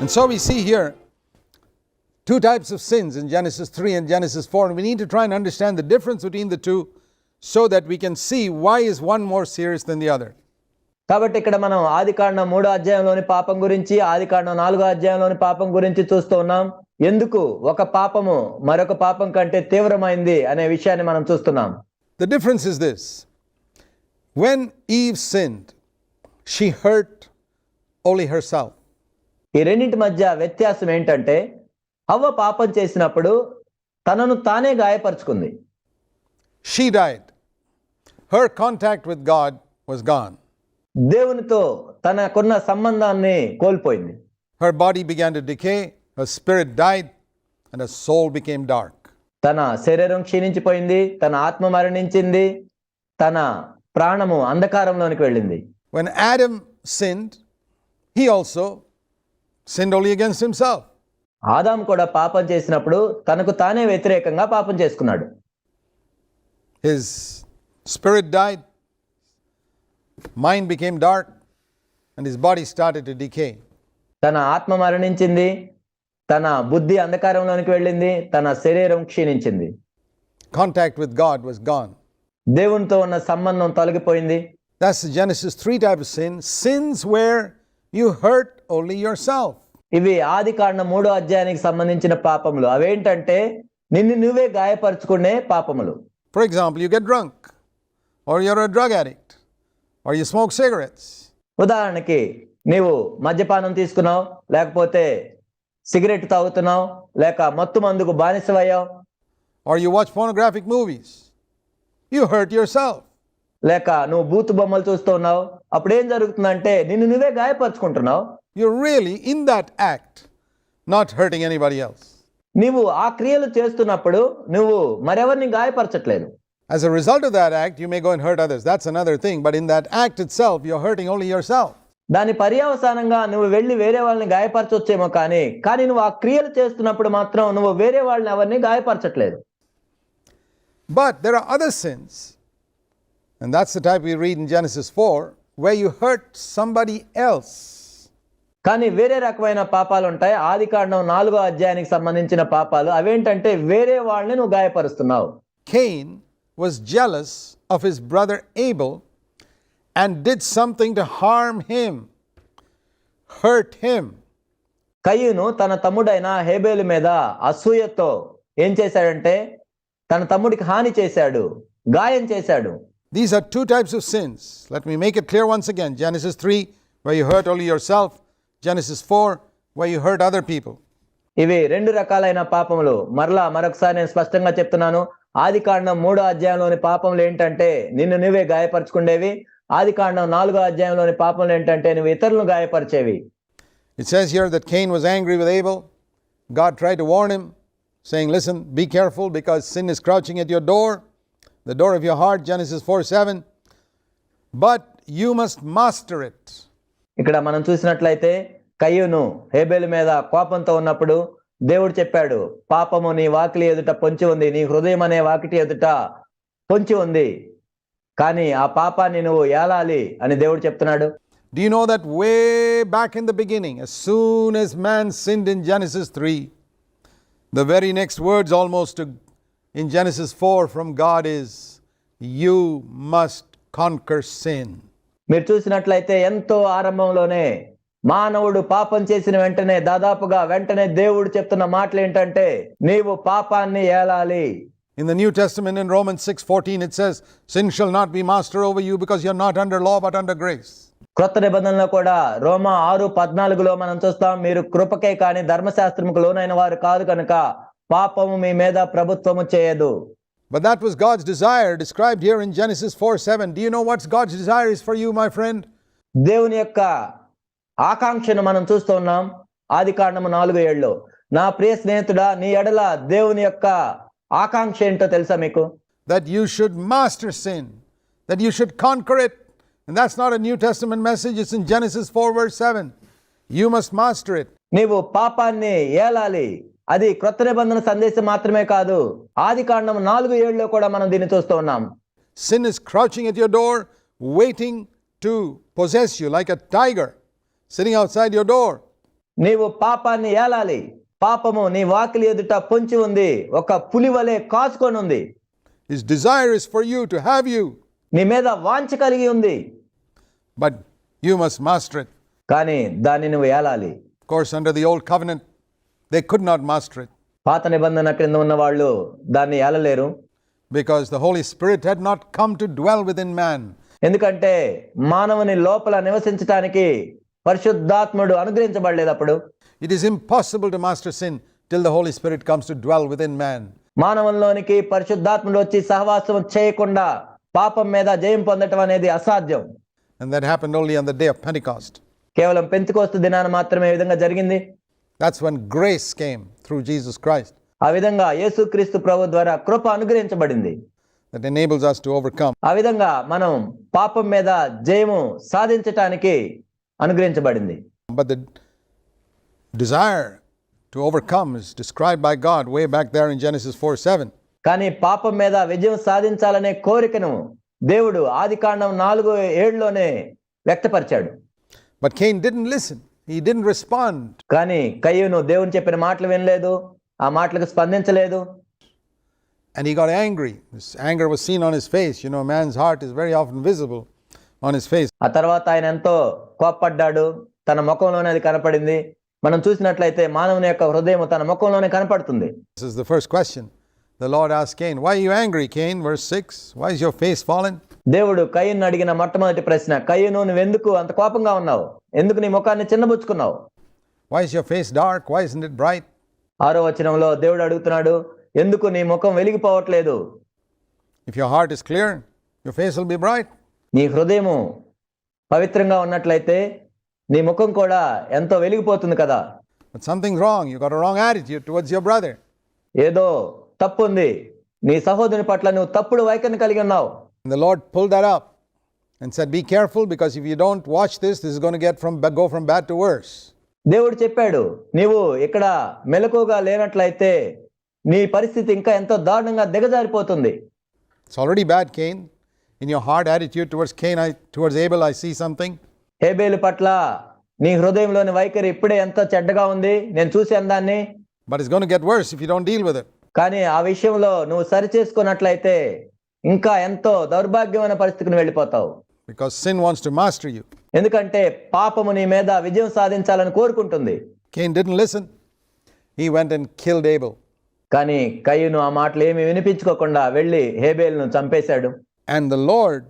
And so we see here two types of sins in Genesis 3 and Genesis 4, and we need to try and understand the difference between the two so that we can see why is one more serious than the other. కాబట్టి ఇక్కడ మనం ఆదికాండం 3వ అధ్యాయంలోని పాపం గురించి, ఆదికాండం 4వ అధ్యాయంలోని పాపం గురించి చూస్తూ ఉన్నాం. ఎందుకు ఒక పాపము మరొక పాపం కంటే తీవ్రమైంది అనే విషయాన్ని మనం చూస్తున్నాం. The difference is this. When Eve sinned, she hurt only herself. ఈ రెండింటి మధ్య వ్యత్యాసం ఏంటంటే, హవ్వ పాపం చేసినప్పుడు తనను తానే గాయపరుచుకుంది. She died. Her contact with God was gone. దేవునితో తనకున్న సంబంధాన్ని కోల్పోయింది. Her body began to decay, her spirit died, and her soul became dark. తన శరీరం క్షీణించిపోయింది, తన ఆత్మ మరణించింది, తన ప్రాణము అంధకారంలోనికి వెళ్ళింది. When Adam sinned, he also sinned only against himself. Adam కూడా పాపం చేసినప్పుడు తనకు తానే వ్యతిరేకంగా పాపం చేసుకున్నాడు. His spirit died, mind became dark, and his body started to decay. తన ఆత్మ మరణించింది, తన బుద్ధి అంధకారంలోనికి వెళ్ళింది, తన శరీరం క్షీణించింది. Contact with God was gone. దేవునితో ఉన్న సంబంధం తొలగిపోయింది. That's the Genesis 3 type of sin. Sins where you hurt only yourself. ఇవి ఆదికాండం 3వ అధ్యాయానికి సంబంధించిన పాపములు. అవేంటంటే నిన్ను నువ్వే గాయపరుచుకునే పాపములు. For example, you get drunk, or you're a drug addict, or you smoke cigarettes. ఉదాహరణకి నీవు మద్యపానం తీసుకున్నావు, లేకపోతే సిగరెట్ తాగుతున్నావు, లేక మత్తు మందుకు బానిసవయ్యావు, or you watch pornographic movies. You hurt yourself. లేక నువ్వు బూతు బొమ్మలు చూస్తూ ఉన్నావు. అప్పుడు ఏం జరుగుతుందంటే నిన్ను నువ్వే గాయపరుచుకుంటున్నావు. You're really in that act, not hurting anybody else. నీవు ఆ క్రియలు చేస్తున్నప్పుడు నువ్వు మరెవరిని గాయపరచట్లేదు. As a result of that act, you may go and hurt others. That's another thing. But in that act itself, you're hurting only yourself. దాని పర్యవసానంగా నువ్వు వెళ్ళి వేరే వాళ్ళని గాయపరచొచ్చేమో కానీ నువ్వు ఆ క్రియలు చేస్తున్నప్పుడు మాత్రం నువ్వు వేరే వాళ్ళని ఎవరిని గాయపరచట్లేదు. But there are other sins, and that's the type we read in Genesis 4, where you hurt somebody else. కానీ వేరే రకమైన పాపాలు ఉంటాయి. ఆదికాండం 4వ అధ్యాయానికి సంబంధించిన పాపాలు. అవేంటంటే వేరే వాళ్ళని నువ్వు గాయపరుస్తున్నావు. Cain was jealous of his brother Abel and did something to harm him, hurt him. కయీను తన తమ్ముడైన హేబేలు మీద అసూయతో ఏం చేశాడంటే తన తమ్ముడికి హాని చేశాడు, గాయం చేశాడు. These are two types of sins. Let me make it clear once again. Genesis 3, where you hurt only yourself. Genesis 4, where you hurt other people. ఇవి రెండు రకాలైన పాపములు. మరొకసారి నేను స్పష్టంగా చెప్తున్నాను. ఆదికాండం 3వ అధ్యాయంలోని పాపములు ఏంటంటే నిన్ను నువ్వే గాయపరచుకునేవి. ఆదికాండం 4వ అధ్యాయంలోని పాపములు ఏంటంటే నువ్వు ఇతరులను గాయపరిచేవి. It says here that Cain was angry with Abel. God tried to warn him, saying, listen, be careful because sin is crouching at your door, the door of your heart, Genesis 4:7. But you must master it. ఇక్కడ మనం చూసినట్లయితే కయ్యూను హేబేలు మీద కోపంతో ఉన్నప్పుడు దేవుడు చెప్పాడు, పాపము నీ వాకిలి ఎదుట పొంచి ఉంది, నీ హృదయం అనే వాకిటి ఎదుట పొంచి ఉంది, కానీ ఆ పాపాన్ని నువ్వు ఏలాలి అని దేవుడు చెప్తున్నాడు. Do you know that way back in the beginning, as soon as man sinned in Genesis 3, the very next words almost in Genesis 4 from God is, you must conquer sin. మీరు చూసినట్లయితే ఎంతో ఆరంభంలోనే మానవుడు పాపం చేసిన వెంటనే దేవుడు చెప్తున్న మాటలు ఏంటంటే నీవు పాపాన్ని ఏలాలి. In the New Testament in Romans 6:14 it says, sin shall not be master over you because you're not under law but under grace. క్రొత్త నిబంధనలో కూడా రోమా 6:14లో మనం చూస్తాం, మీరు కృపకే కానీ ధర్మశాస్త్రముకు లోనైన వారు కాదు కనుక పాపము మీ మీద ప్రభుత్వము చేయదు. But that was God's desire described here in Genesis 4:7. Do you know what God's desire is for you, my friend? దేవుని యొక్క ఆకాంక్షను మనం చూస్తూ ఉన్నాం ఆదికాండము 4:7లో. నా ప్రియ స్నేహితుడా, నీ ఎడల దేవుని యొక్క ఆకాంక్ష ఏంటో తెలుసా మీకు? That you should master sin, that you should conquer it. And that's not a New Testament message, it's in Genesis 4:7. You must master it. నీవు పాపాన్ని ఏలాలి. అది క్రొత్త నిబంధన సందేశం మాత్రమే కాదు, ఆదికాండం 4:7లో కూడా మనం దీన్ని చూస్తూ ఉన్నాం. Sin is crouching at your door, waiting to possess you like a tiger sitting outside your door. నీవు పాపాన్ని ఏలాలి. పాపము నీ వాకిలి ఎదుట పొంచి ఉంది, ఒక పులి వలె కాచుకొని ఉంది. His desire is for you to have you, నీ మీద వాంఛ కలిగి ఉంది, but you must master it. కానీ దాన్ని నువ్వు ఏలాలి. Of course, under the old covenant, they could not master it పాత నిబంధన క్రింద ఉన్న వాళ్ళు దాన్ని ఏలలేరు. because the Holy Spirit had not come to dwell within man. ఎందుకంటే మానవుని లోపల నివసించటానికి పరిశుద్ధాత్ముడు అనుగ్రహించబడలేదు. అప్పుడు It is impossible to master sin till the Holy Spirit comes to dwell within man. మానవంలోనికి పరిశుద్ధాత్ముడు వచ్చి సహవాసం చేయకుండా పాపం మీద జయం పొందటం అనేది అసాధ్యం. And that happened only on the day of Pentecost. కేవలం పెంతెకోస్తు దినాన మాత్రమే ఈ విధంగా జరిగింది. That's when grace came through Jesus Christ ఆ విధంగా యేసుక్రీస్తు ప్రభు ద్వారా కృప అనుగ్రహించబడింది. that enables us to overcome. ఆ విధంగా మనం పాపం మీద జయము సాధించటానికి అనుగ్రహించబడింది. But the desire to overcome is described by God way back there in Genesis 4:7. కానీ పాపం మీద విజయం సాధించాలనే కోరికను దేవుడు ఆదికాండం 4:7లోనే వ్యక్తపరిచాడు. But Cain didn't listen. He didn't respond. కానీ కయ్యూను దేవుని చెప్పిన మాటలు వినలేదు, ఆ మాటలకు స్పందించలేదు. And he got angry. This anger was seen on his face. You know, a man's heart is very often visible on his face. ఆ తర్వాత ఆయన ఎంతో కోప్పడ్డాడు, తన ముఖంలోనే అది కనపడింది. మనం చూసినట్లయితే మానవుని యొక్క హృదయం తన ముఖంలోనే కనపడుతుంది. This is the first question. The Lord asked Cain, "Why are you angry, Cain?" Verse 6. "Why is your face fallen?" దేవుడు కయ్యూను అడిగిన మొట్టమొదటి ప్రశ్న, కయ్యూను నువ్వెందుకు అంత కోపంగా ఉన్నావు? ఎందుకు నీ ముఖాన్ని చిన్నబుచ్చుకున్నావు? Why is your face dark? Why isn't it bright? 6వ వచనంలో దేవుడు అడుగుతున్నాడు, ఎందుకు నీ ముఖం వెలిగిపోవట్లేదు? If your heart is clear, your face will be bright. నీ హృదయము పవిత్రంగా ఉన్నట్లయితే నీ ముఖం కూడా ఎంతో వెలిగిపోతుంది కదా. But something's wrong. You got a wrong attitude towards your brother. ఏదో తప్పు ఉంది, నీ సహోదరుని పట్ల నువ్వు తప్పుడు వైఖరిని కలిగి ఉన్నావు. And the Lord pulled that up and said, "Be careful, because if you don't watch this, this is going to go from bad to worse." దేవుడు చెప్పాడు, నీవు ఇక్కడ మెలకుగా లేనట్లయితే నీ పరిస్థితి ఇంకా ఎంతో దారుణంగా దిగజారిపోతుంది. It's already bad, Cain. In your heart attitude towards Abel, I see something. హేబేలు పట్ల నీ హృదయంలోని వైఖరి ఇప్పుడే ఎంతో చెడ్డగా ఉంది, నేను చూశాను దాన్ని. But it's going to get worse if you don't deal with it. కానీ ఆ విషయంలో నువ్వు సరి చేసుకున్నట్లయితే ఇంకా ఎంతో దౌర్భాగ్యమైన పరిస్థితికి వెళ్ళిపోతావు. Because sin wants to master you. ఎందుకంటే పాపము నీ మీద విజయం సాధించాలని కోరుకుంటుంది. Cain didn't listen. He went and killed Abel. కానీ కయ్యూను ఆ మాటలు ఏమి వినిపించుకోకుండా వెళ్ళి హేబేలును చంపేశాడు. And the Lord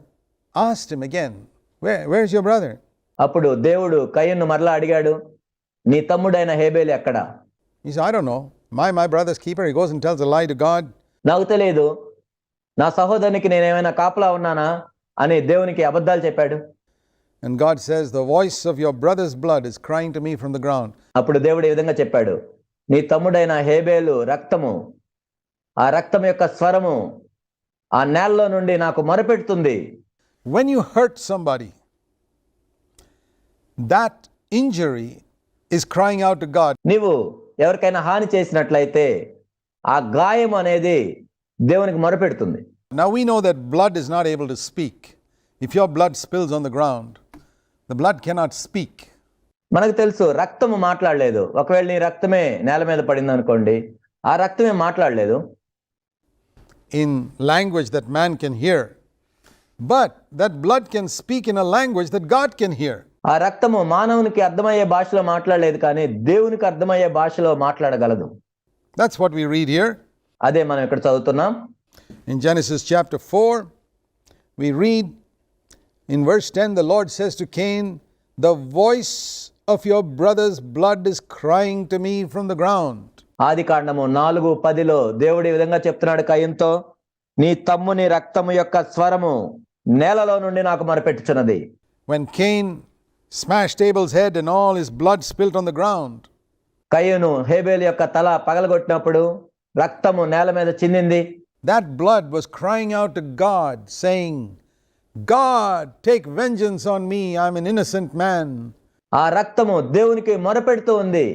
asked him again, Where's your brother? అప్పుడు దేవుడు కయ్యూను మరలా అడిగాడు, నీ తమ్ముడైన హేబేలు ఎక్కడ? He said, "I don't know. My brother's keeper. He goes and tells a lie to God." నాకు తెలియదు, నా సహోదరునికి నేనేమైనా కాపలా ఉన్నానా అని దేవునికి అబద్ధాలు చెప్పాడు. And God says, "The voice of your brother's blood is crying to me from the ground." అప్పుడు దేవుడు ఈ విధంగా చెప్పాడు, నీ తమ్ముడైన హేబేలు రక్తము, ఆ రక్తం యొక్క స్వరము ఆ నేలలో నుండి నాకు మొరపెడుతుంది. When you hurt somebody, that injury is crying out to God. నీవు ఎవరికైనా హాని చేసినట్లయితే ఆ గాయం అనేది దేవునికి మొరపెడుతుంది. Now we know that blood is not able to speak. If your blood spills on the ground, the blood cannot speak. మనకు తెలుసు రక్తము మాట్లాడలేదు. ఒకవేళ నీ రక్తమే నేల మీద పడింది అనుకోండి, ఆ రక్తమే మాట్లాడలేదు. In language that man can hear, but that blood can speak in a language that God can hear. ఆ రక్తము మానవునికి అర్థమయ్యే భాషలో మాట్లాడలేదు, కానీ దేవునికి అర్థమయ్యే భాషలో మాట్లాడగలదు. That's what we read here. అదే మనం ఇక్కడ చదువుతున్నాం. In Genesis chapter 4, we read in verse 10, the Lord says to Cain, "The voice of your brother's blood is crying to me from the ground." ఆదికాండము 4:10లో దేవుడు ఈ విధంగా చెప్తున్నాడు కయ్యూనుతో, నీ తమ్ముని రక్తము యొక్క స్వరము నేలలో నుండి నాకు మొరపెట్టుచున్నది. When Cain smashed Abel's head and all his blood spilt on the ground, కయ్యూను హేబేలు యొక్క తల పగలగొట్టినప్పుడు రక్తము నేల మీద చిందింది. that blood was crying out to God, saying, "God, take vengeance on me, I'm an innocent man." ఆ రక్తము దేవునికి మొరపెడుతూ ఉంది,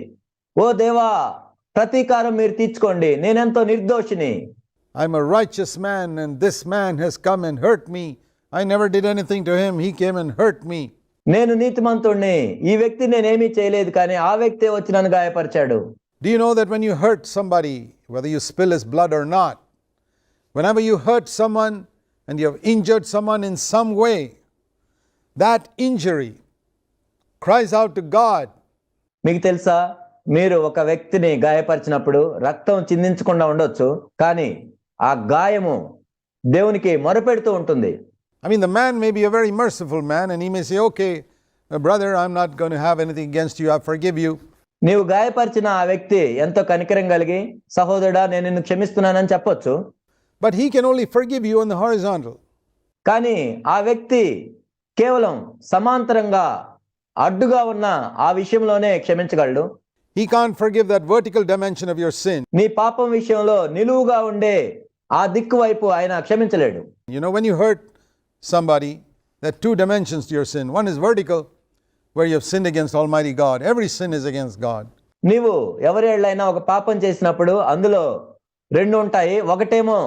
ఓ దేవా ప్రతీకారం మీరు తీర్చుకోండి, నేనెంతో నిర్దోషిని. I'm a righteous man and this man has come and hurt me. I never did anything to him. He came and hurt me. నేను నీతిమంతుణ్ణి, ఈ వ్యక్తి నేనేమీ చేయలేదు కానీ ఆ వ్యక్తే వచ్చి నన్ను గాయపరిచాడు. Do you know that when you hurt somebody, whether you spill his blood or not, whenever you hurt someone and you have injured someone in some way, that injury cries out to God. మీకు తెలుసా, మీరు ఒక వ్యక్తిని గాయపరిచినప్పుడు రక్తం చిందించకుండా ఉండొచ్చు, కానీ ఆ గాయము దేవునికి మొరపెడుతూ ఉంటుంది. I mean, the man may be a very merciful man and he may say, okay, brother, I'm not going to have anything against you, I forgive you. నీవు గాయపరిచిన ఆ వ్యక్తి ఎంతో కనికరం కలిగి, సహోదరుడా నేను నిన్ను క్షమిస్తున్నానని చెప్పొచ్చు. But he can only forgive you on the horizontal. కానీ ఆ వ్యక్తి కేవలం సమాంతరంగా అడ్డుగా ఉన్న ఆ విషయంలోనే క్షమించగలడు. He can't forgive that vertical dimension of your sin. నీ పాపం విషయంలో నిలువుగా ఉండే ఆ దిక్కు వైపు ఆయన క్షమించలేడు. You know, when you hurt somebody, there are two dimensions to your sin. One is vertical, where you have sinned against Almighty God. Every sin is against God. నీవు ఎవరేళ్ళైనా ఒక పాపం చేసినప్పుడు అందులో రెండు ఉంటాయి. ఒకటేమో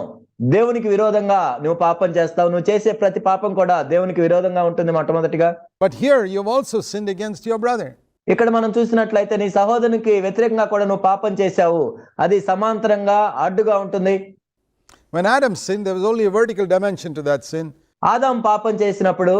దేవునికి విరోధంగా నువ్వు పాపం చేస్తావు, నువ్వు చేసే ప్రతి పాపం కూడా దేవునికి విరోధంగా ఉంటుంది మొట్టమొదటిగా. But here you have also sinned against your brother. ఇక్కడ మనం చూసినట్లయితే నీ సహోదరునికి వ్యతిరేకంగా కూడా నువ్వు పాపం చేశావు, అది సమాంతరంగా అడ్డుగా ఉంటుంది. When Adam sinned, there was only a vertical dimension to that sin. Adam పాపం చేసినప్పుడు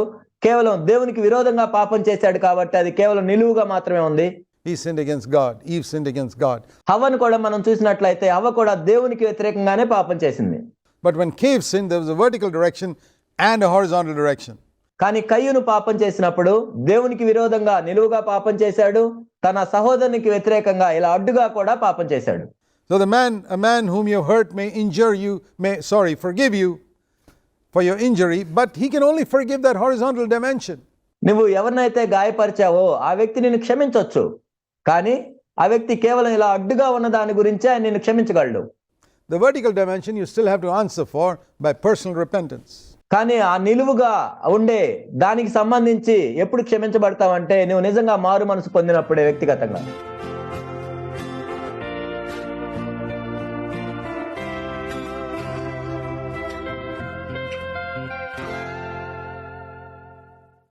కేవలం దేవునికి విరోధంగా పాపం చేశాడు కాబట్టి అది కేవలం నిలువుగా మాత్రమే ఉంది. He sinned against God. Eve sinned against God. హవ్వను కూడా మనం చూసినట్లయితే హవ్వ కూడా దేవునికి వ్యతిరేకంగానే పాపం చేసింది. But when Cain sinned, there was a vertical direction and a horizontal direction. కానీ కయ్యూను పాపం చేసినప్పుడు దేవునికి విరోధంగా నిలువుగా పాపం చేశాడు, తన సహోదరునికి వ్యతిరేకంగా ఇలా అడ్డుగా కూడా పాపం చేశాడు. So a man whom you hurt may injure you, forgive you for your injury, but he can only forgive that horizontal dimension. నువ్వు ఎవరినైతే గాయపరిచావో ఆ వ్యక్తి నిన్ను క్షమించవచ్చు, కానీ ఆ వ్యక్తి కేవలం ఇలా అడ్డుగా ఉన్న దాని గురించే ఆయన నిన్ను క్షమించగలడు. The vertical dimension you still have to answer for by personal repentance. కానీ ఆ నిలువుగా ఉండే దానికి సంబంధించి ఎప్పుడు క్షమించబడతావంటే నువ్వు నిజంగా మారు మనసు పొందినప్పుడే వ్యక్తిగతంగా.